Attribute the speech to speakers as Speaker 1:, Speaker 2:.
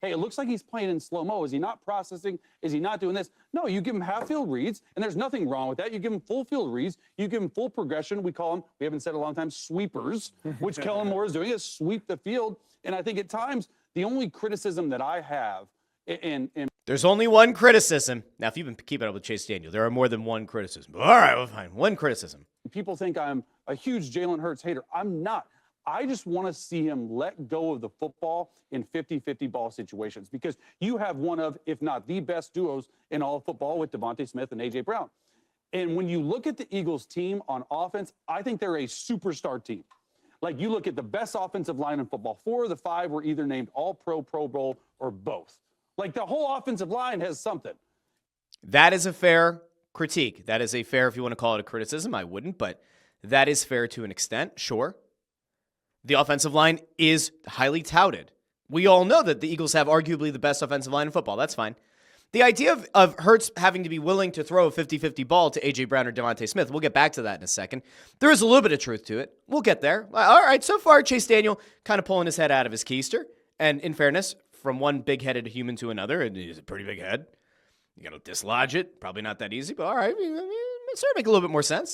Speaker 1: Hey, it looks like he's playing in slow-mo. Is he not processing? Is he not doing this? No, you give him half-field reads, and there's nothing wrong with that. You give him full-field reads. You give him full progression. We call them, we haven't said it a long time, sweepers, which Kellen Moore is doing, is sweep the field. And I think at times, the only criticism that I have in
Speaker 2: There's only one criticism. Now, if you've been keeping up with Chase Daniel, there are more than one criticism. All right, well, fine. One criticism.
Speaker 1: people think I'm a huge Jalen Hurts hater. I'm not. I just want to see him let go of the football in 50-50 ball situations because you have one of, if not the best duos in all of football with Devontae Smith and A.J. Brown. And when you look at the Eagles team on offense, I think they're a superstar team. Like you look at the best offensive line in football, 4 of the 5 were either named All-Pro, Pro Bowl, or both. Like the whole offensive line has something.
Speaker 2: That is a fair critique. That is a fair, if you want to call it a criticism, I wouldn't, but that is fair to an extent, sure. The offensive line is highly touted. We all know that the Eagles have arguably the best offensive line in football. That's fine. The idea of Hurts having to be willing to throw a 50-50 ball to A.J. Brown or Devontae Smith, we'll get back to that in a second. There is a little bit of truth to it. We'll get there. All right, so far, Chase Daniel kind of pulling his head out of his keister. And in fairness, from one big-headed human to another, and he's a pretty big head. You got to dislodge it. Probably not that easy, but all right. It's starting to make a little bit more sense.